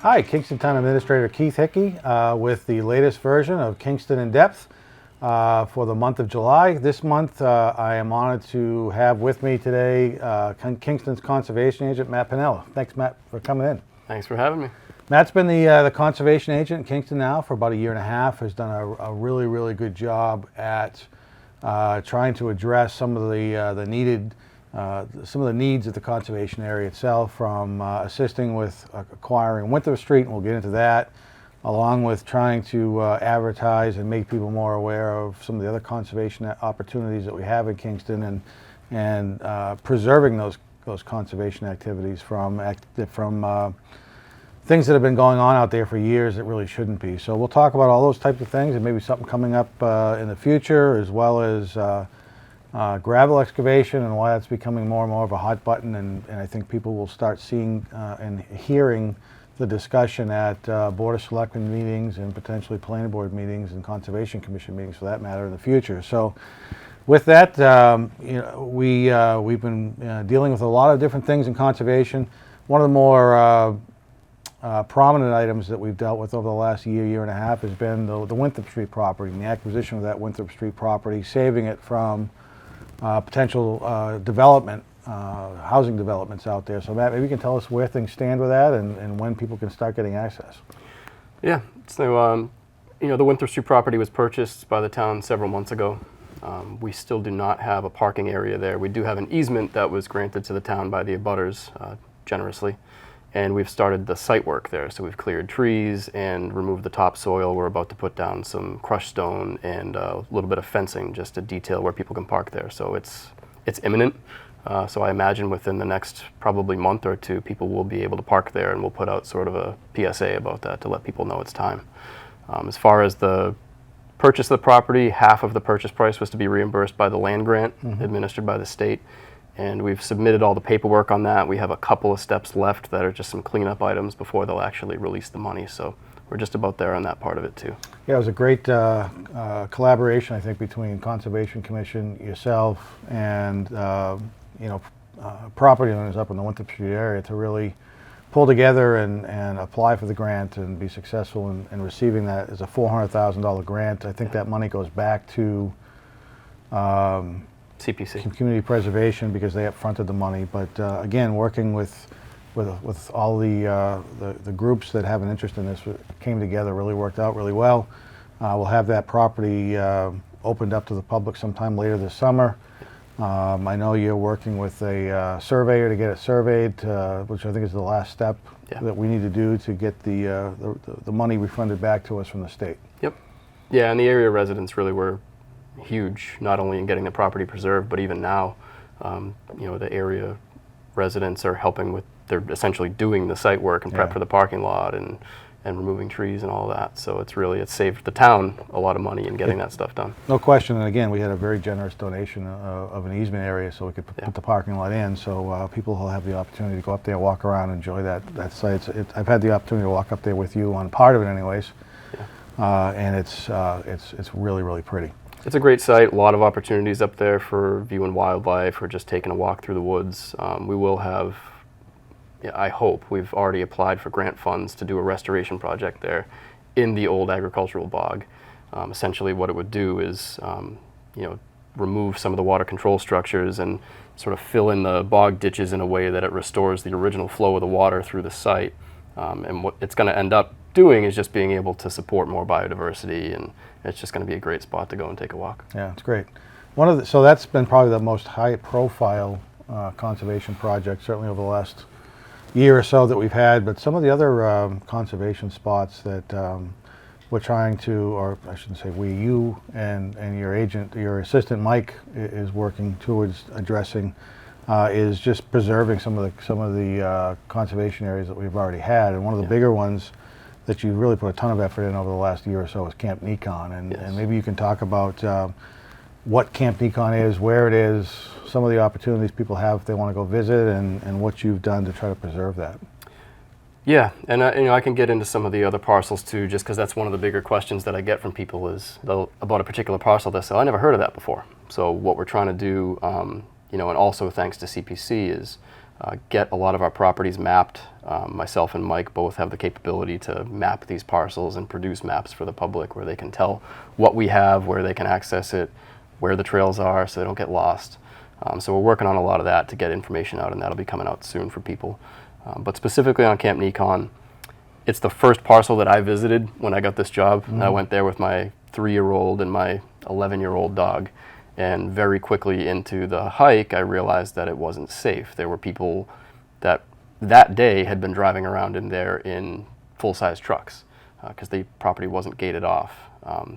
Hi, Kingston Town Administrator Keith Hickey with the latest version of Kingston in Depth for the month of July. This month I am honored to have with me today Kingston's Conservation Agent Matt Penella. Thanks, Matt, for coming in. Thanks for having me. Matt's been the Conservation Agent in Kingston now for about a year and a half, has done a really good job at trying to address some of the needs of the conservation area itself, from assisting with acquiring Winthrop St, and we'll get into that, along with trying to advertise and make people more aware of some of the other conservation opportunities that we have in Kingston, and preserving those conservation activities from things that have been going on out there for years that really shouldn't be. So we'll talk about all those types of things, and maybe something coming up in the future, as well as gravel excavation and why that's becoming more and more of a hot button, and I think people will start seeing and hearing the discussion at Board of Selectmen meetings and potentially Planning Board meetings and Conservation Commission meetings, for that matter, in the future. So with that, we've been dealing with a lot of different things in conservation. One of the more prominent items that we've dealt with over the last year and a half has been the Winthrop St property, and the acquisition of that Winthrop St property, saving it from potential development, housing developments out there. So Matt, maybe you can tell us where things stand with that, and when people can start getting access. Yeah, so the Winthrop St property was purchased by the town several months ago. We still do not have a parking area there. We do have an easement that was granted to the town by the abutters generously, and we've started the site work there. So we've cleared trees and removed the topsoil. We're about to put down some crushed stone and a little bit of fencing just to detail where people can park there. So it's imminent. So I imagine within the next probably month or two, people will be able to park there, and we'll put out sort of a PSA about that to let people know it's time. As far as the purchase of the property, half of the purchase price was to be reimbursed by the land grant administered by the state. And we've submitted all the paperwork on that. We have a couple of steps left that are just some cleanup items before they'll actually release the money. So we're just about there on that part of it too. Yeah, it was a great collaboration, I think, between Conservation Commission, yourself, and property owners up in the Winthrop St area to really pull together and apply for the grant and be successful in receiving that as a $400,000 grant. I think that money goes back to CPC, community preservation, because they up-fronted the money. But again, working with all the groups that have an interest in this, came together, really worked out really well. We'll have that property opened up to the public sometime later this summer. I know you're working with a surveyor to get it surveyed, which I think is the last step that we need to do to get the money refunded back to us from the state. Yep. Yeah, and the area residents really were huge, not only in getting the property preserved, but even now, the area residents are helping with, they're essentially doing the site work and prep for the parking lot and removing trees and all that. So it's saved the town a lot of money in getting that stuff done. No question. And again, we had a very generous donation of an easement area so we could put the parking lot in. So people will have the opportunity to go up there, walk around, enjoy that site. I've had the opportunity to walk up there with you on part of it anyways. And it's really pretty. It's a great site, a lot of opportunities up there for viewing wildlife or just taking a walk through the woods. We will have, I hope, we've already applied for grant funds to do a restoration project there in the old agricultural bog. Essentially what it would do is, remove some of the water control structures and sort of fill in the bog ditches in a way that it restores the original flow of the water through the site. And what it's going to end up doing is just being able to support more biodiversity, and it's just going to be a great spot to go and take a walk. Yeah, it's great. So that's been probably the most high-profile conservation project, certainly over the last year or so that we've had. But some of the other conservation spots that we're trying to, or I shouldn't say we, you and your agent, your assistant Mike, is working towards addressing, is just preserving some of the conservation areas that we've already had. And one of the bigger ones that you really put a ton of effort in over the last year or so is Camp Nekon. And maybe you can talk about what Camp Nekon is, where it is, some of the opportunities people have if they want to go visit, and what you've done to try to preserve that. Yeah, and I can get into some of the other parcels too, just because that's one of the bigger questions that I get from people is about a particular parcel. They say, I never heard of that before. So what we're trying to do, and also thanks to CPC, is get a lot of our properties mapped. Myself and Mike both have the capability to map these parcels and produce maps for the public where they can tell what we have, where they can access it, where the trails are so they don't get lost. So we're working on a lot of that to get information out, and that'll be coming out soon for people. But specifically on Camp Nekon, it's the first parcel that I visited when I got this job. I went there with my 3-year-old and my 11-year-old dog. And very quickly into the hike, I realized that it wasn't safe. There were people that day had been driving around in there in full-size trucks because the property wasn't gated off.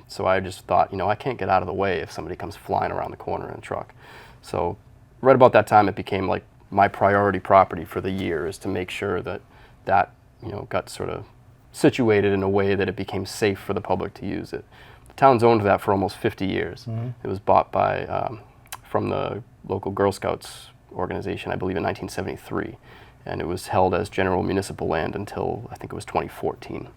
So I just thought, I can't get out of the way if somebody comes flying around the corner in a truck. So right about that time, it became like my priority property for the year is to make sure that got sort of situated in a way that it became safe for the public to use it. Town's owned that for almost 50 years. It was bought by from the local Girl Scouts organization, I believe, in 1973, and it was held as general municipal land until I think it was 2014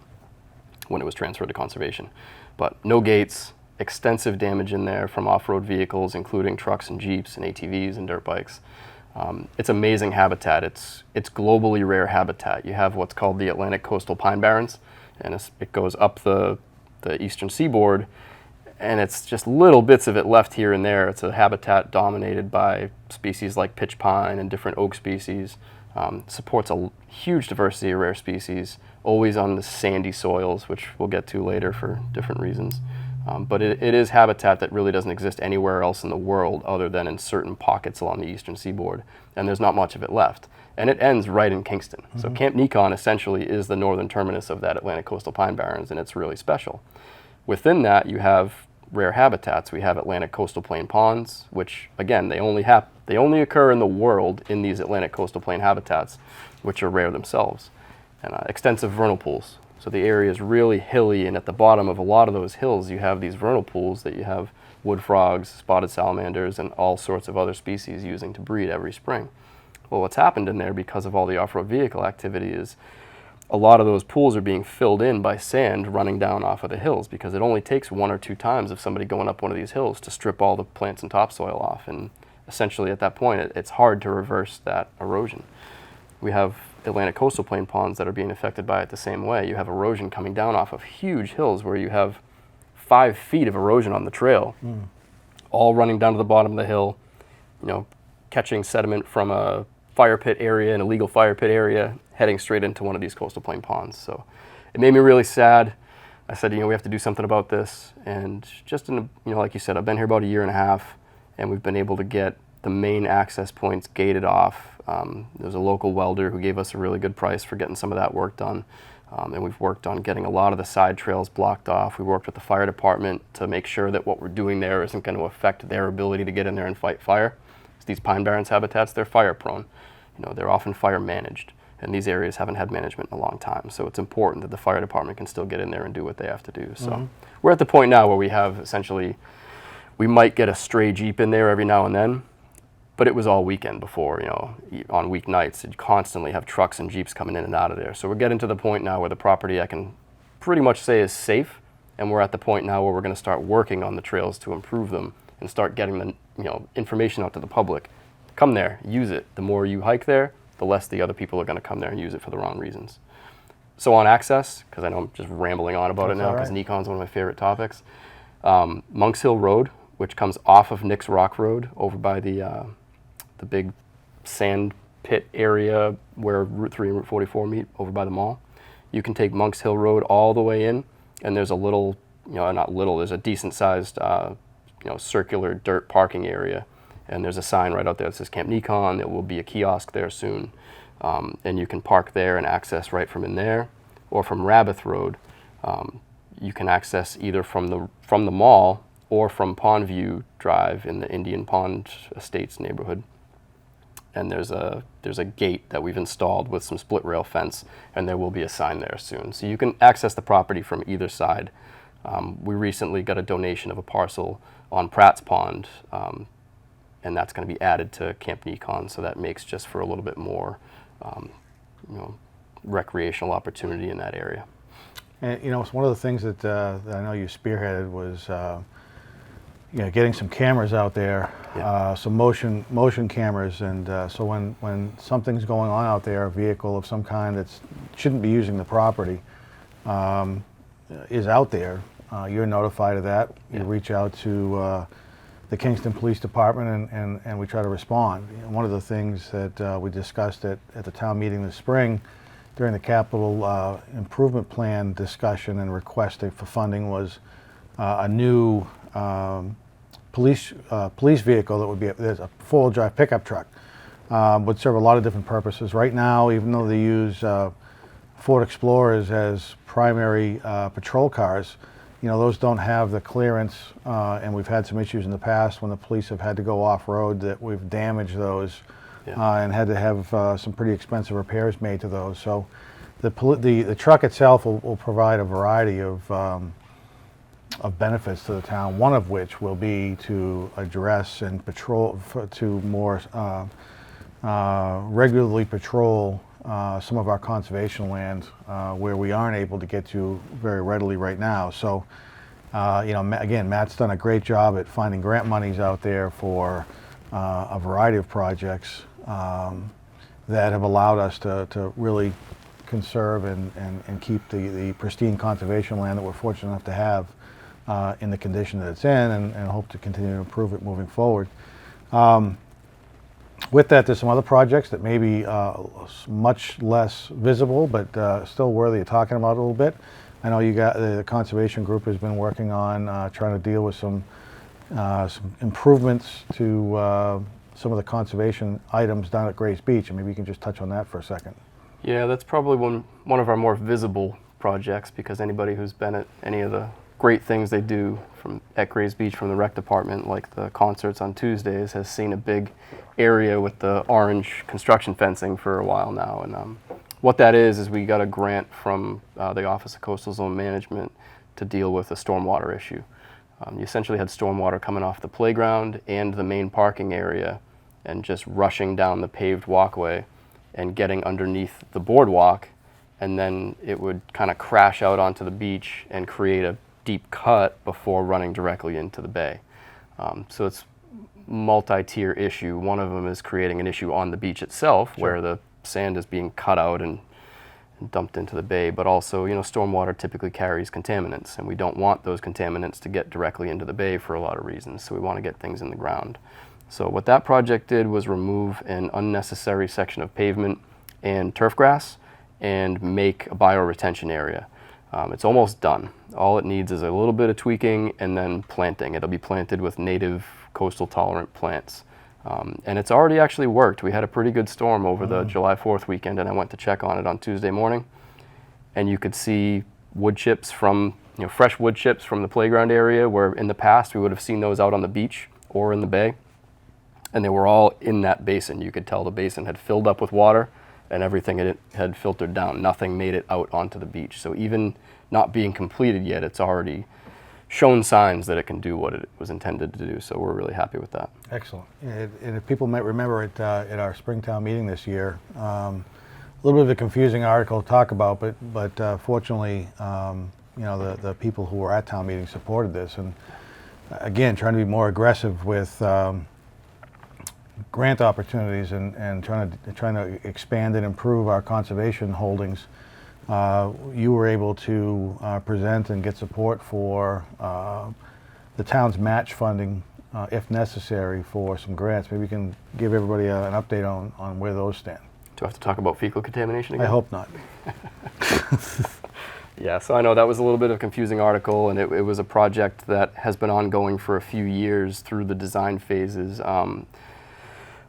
when it was transferred to conservation. But no gates, extensive damage in there from off-road vehicles, including trucks and Jeeps and ATVs and dirt bikes. It's amazing habitat. It's globally rare habitat. You have what's called the Atlantic Coastal Pine Barrens, and it goes up the eastern seaboard, and it's just little bits of it left here and there. It's a habitat dominated by species like pitch pine and different oak species. Supports a huge diversity of rare species, always on the sandy soils, which we'll get to later for different reasons. But it is habitat that really doesn't exist anywhere else in the world other than in certain pockets along the eastern seaboard, and there's not much of it left. And it ends right in Kingston. So Camp Nekon essentially is the northern terminus of that Atlantic Coastal Pine Barrens, and it's really special. Within that, you have rare habitats. We have Atlantic Coastal Plain ponds, which, again, they only occur in the world in these Atlantic Coastal Plain habitats, which are rare themselves. And extensive vernal pools. So the area is really hilly, and at the bottom of a lot of those hills, you have these vernal pools that you have wood frogs, spotted salamanders, and all sorts of other species using to breed every spring. Well, what's happened in there because of all the off-road vehicle activity is a lot of those pools are being filled in by sand running down off of the hills, because it only takes 1 or 2 times of somebody going up one of these hills to strip all the plants and topsoil off. And essentially at that point, it's hard to reverse that erosion. We have Atlantic Coastal Plain ponds that are being affected by it the same way. You have erosion coming down off of huge hills where you have 5 feet of erosion on the trail, all running down to the bottom of the hill, catching sediment from a fire pit area, an illegal fire pit area, heading straight into one of these coastal plain ponds. So it made me really sad. I said, we have to do something about this. And just like you said, I've been here about 1.5 years, and we've been able to get the main access points gated off. There's a local welder who gave us a really good price for getting some of that work done. And we've worked on getting a lot of the side trails blocked off. We worked with the fire department to make sure that what we're doing there isn't going to affect their ability to get in there and fight fire. These Pine Barrens habitats, they're fire prone. They're often fire managed, and these areas haven't had management in a long time. So it's important that the fire department can still get in there and do what they have to do. So we're at the point now where we have essentially, we might get a stray Jeep in there every now and then, but it was all weekend before. On weeknights, you'd constantly have trucks and Jeeps coming in and out of there. So we're getting to the point now where the property I can pretty much say is safe, and we're at the point now where we're going to start working on the trails to improve them and start getting the information out to the public. Come there, use it. The more you hike there, the less the other people are going to come there and use it for the wrong reasons. So on access, because I know I'm just rambling on about it now, because Nekon's one of my favorite topics. Monks Hill Road, which comes off of Nick's Rock Road over by the big sand pit area where Route 3 and Route 44 meet over by the mall. You can take Monks Hill Road all the way in, and there's a little, there's a decent sized circular dirt parking area, and there's a sign right out there that says Camp Nekon. There will be a kiosk there soon, and you can park there and access right from in there, or from Rabbith Road. You can access either from the mall or from Pondview Drive in the Indian Pond Estates neighborhood. And there's a gate that we've installed with some split rail fence, and there will be a sign there soon. So you can access the property from either side. We recently got a donation of a parcel on Pratt's Pond, and that's going to be added to Camp Nekon, so that makes just for a little bit more recreational opportunity in that area. And it's one of the things that I know you spearheaded was getting some cameras out there, some motion cameras, and so when something's going on out there, a vehicle of some kind that shouldn't be using the property is out there, you're notified of that. You reach out to the Kingston Police Department and we try to respond. One of the things that we discussed at the town meeting this spring during the capital improvement plan discussion and request for funding was a new police vehicle that would be there's a four-wheel drive pickup truck, would serve a lot of different purposes. Right now, even though they use Ford Explorers as primary patrol cars, those don't have the clearance, and we've had some issues in the past when the police have had to go off-road that we've damaged those and had to have some pretty expensive repairs made to those. So the truck itself will provide a variety of benefits to the town, one of which will be to address and patrol, to more regularly patrol some of our conservation land where we aren't able to get to very readily right now. So, again, Matt's done a great job at finding grant monies out there for a variety of projects that have allowed us to really conserve and keep the pristine conservation land that we're fortunate enough to have in the condition that it's in, and hope to continue to improve it moving forward. With that, there's some other projects that may be much less visible, but still worthy of talking about a little bit. I know the conservation group has been working on trying to deal with some improvements to some of the conservation items down at Grace Beach, and maybe you can just touch on that for a second. Yeah, that's probably one of our more visible projects, because anybody who's been at any of the great things they do at Grace Beach from the rec department, like the concerts on Tuesdays, has seen a big area with the orange construction fencing for a while now. And what that is we got a grant from the Office of Coastal Zone Management to deal with a stormwater issue. You essentially had stormwater coming off the playground and the main parking area and just rushing down the paved walkway and getting underneath the boardwalk, and then it would kind of crash out onto the beach and create a deep cut before running directly into the bay. So it's multi-tier issue. One of them is creating an issue on the beach itself, where the sand is being cut out and dumped into the bay, but also, stormwater typically carries contaminants, and we don't want those contaminants to get directly into the bay for a lot of reasons, so we want to get things in the ground. So what that project did was remove an unnecessary section of pavement and turf grass and make a bioretention area. It's almost done. All it needs is a little bit of tweaking and then planting. It'll be planted with native coastal tolerant plants. And it's already actually worked. We had a pretty good storm over the July 4th weekend, and I went to check on it on Tuesday morning, and you could see wood chips from, fresh wood chips from the playground area, where in the past we would have seen those out on the beach or in the bay, and they were all in that basin. You could tell the basin had filled up with water and everything in it had filtered down. Nothing made it out onto the beach. So even not being completed yet, it's already shown signs that it can do what it was intended to do. So we're really happy with that. Excellent. And if people might remember it at our Springtown meeting this year, a little bit of a confusing article to talk about, but fortunately, the people who were at town meeting supported this. And again, trying to be more aggressive with grant opportunities and trying to expand and improve our conservation holdings. You were able to present and get support for the town's match funding, if necessary, for some grants. Maybe you can give everybody an update on where those stand. Do I have to talk about fecal contamination again? I hope not. Yeah, so I know that was a little bit of a confusing article, and it was a project that has been ongoing for a few years through the design phases.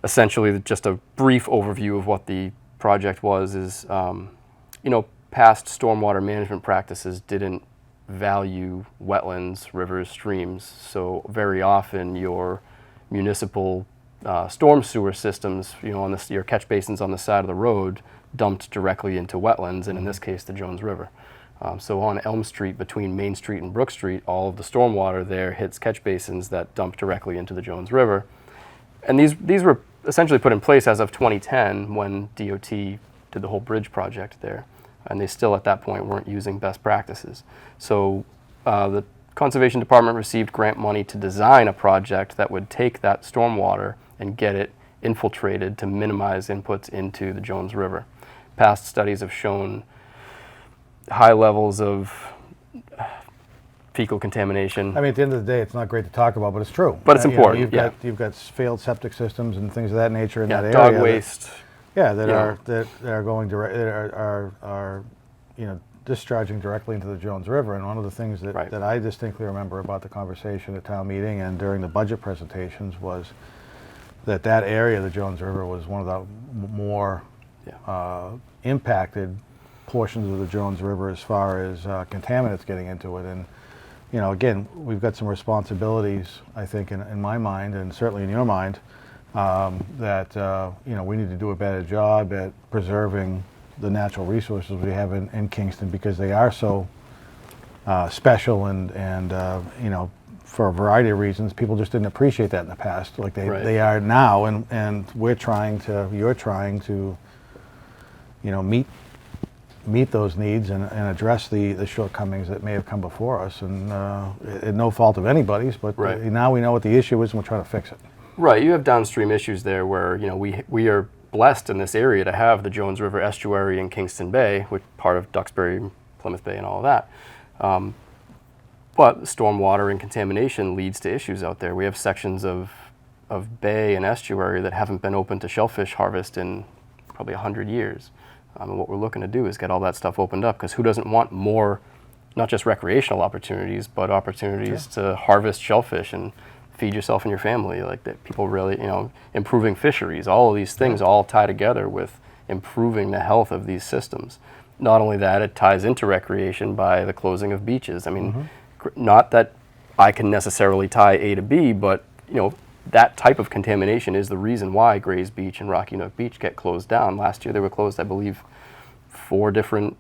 Essentially, just a brief overview of what the project was is, past stormwater management practices didn't value wetlands, rivers, streams, so very often your municipal storm sewer systems, on your catch basins on the side of the road dumped directly into wetlands, and in this case, the Jones River. So on Elm Street, between Main Street and Brook Street, all of the stormwater there hits catch basins that dump directly into the Jones River. And these were essentially put in place as of 2010 when DOT did the whole bridge project there. And they still, at that point, weren't using best practices. So the Conservation Department received grant money to design a project that would take that stormwater and get it infiltrated to minimize inputs into the Jones River. Past studies have shown high levels of fecal contamination. I mean, at the end of the day, it's not great to talk about, but it's true. But it's important, You've got failed septic systems and things of that nature in that area. Dog waste. That are going direct, that are discharging directly into the Jones River. And one of the things that I distinctly remember about the conversation at town meeting and during the budget presentations was that area of the Jones River was one of the more impacted portions of the Jones River as far as contaminants getting into it. And again, we've got some responsibilities, I think, in my mind, and certainly in your mind, that we need to do a better job at preserving the natural resources we have in Kingston, because they are so special and for a variety of reasons, people just didn't appreciate that in the past, like they are now, and you're trying to meet those needs and address the shortcomings that may have come before us, and no fault of anybody's, but now we know what the issue is and we're trying to fix it. Right, you have downstream issues there where we are blessed in this area to have the Jones River estuary in Kingston Bay, which part of Duxbury, Plymouth Bay, and all of that. But stormwater and contamination leads to issues out there. We have sections of bay and estuary that haven't been open to shellfish harvest in probably 100 years. And what we're looking to do is get all that stuff opened up, because who doesn't want more, not just recreational opportunities, but opportunities to harvest shellfish and feed yourself and your family, like that. People really, improving fisheries, all of these things all tie together with improving the health of these systems. Not only that, it ties into recreation by the closing of beaches. I mean, not that I can necessarily tie A to B, but that type of contamination is the reason why Grays Beach and Rocky Nook Beach get closed down. Last year they were closed, I believe, 4 different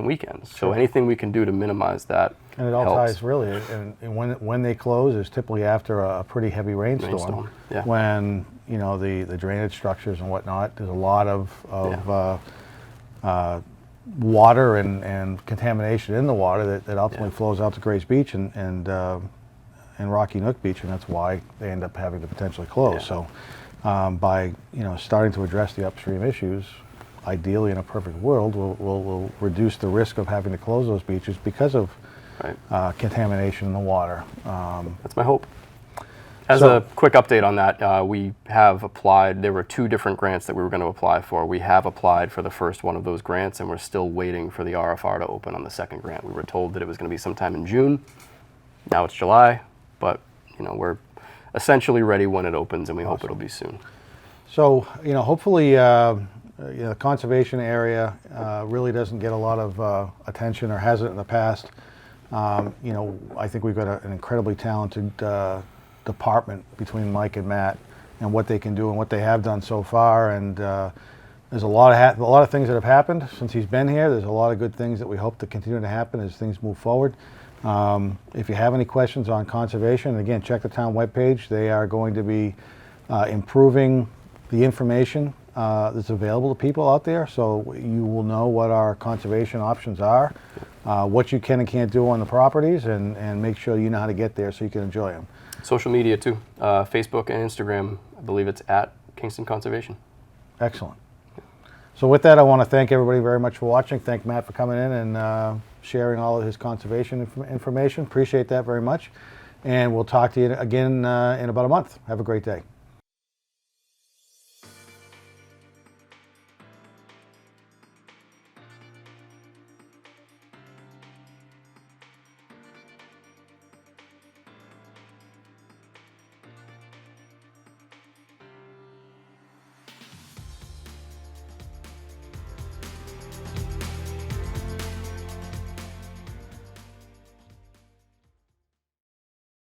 weekends. So anything we can do to minimize that. And it all ties really, and when they close is typically after a pretty heavy rainstorm. When the drainage structures and whatnot, there's a lot of water and contamination in the water that ultimately flows out to Grays Beach and Rocky Nook Beach, and that's why they end up having to potentially close. So by starting to address the upstream issues, ideally in a perfect world, we'll reduce the risk of having to close those beaches because of contamination in the water. That's my hope. As a quick update on that, we have applied. There were 2 different grants that we were going to apply for. We have applied for the first one of those grants, and we're still waiting for the RFR to open on the second grant. We were told that it was going to be sometime in June. Now it's July, but we're essentially ready when it opens, and we hope it'll be soon. So hopefully the conservation area really doesn't get a lot of attention, or hasn't in the past. I think we've got an incredibly talented department between Mike and Matt, and what they can do and what they have done so far. And there's a lot of things that have happened since he's been here. There's a lot of good things that we hope to continue to happen as things move forward. If you have any questions on conservation, again, check the town webpage. They are going to be improving the information that's available to people out there, so you will know what our conservation options are, what you can and can't do on the properties, and make sure you know how to get there so you can enjoy them. Social media too, Facebook and Instagram. I believe it's at Kingston Conservation. Excellent. So with that, I want to thank everybody very much for watching. Thank Matt for coming in and sharing all of his conservation information. Appreciate that very much. And we'll talk to you again in about a month. Have a great day.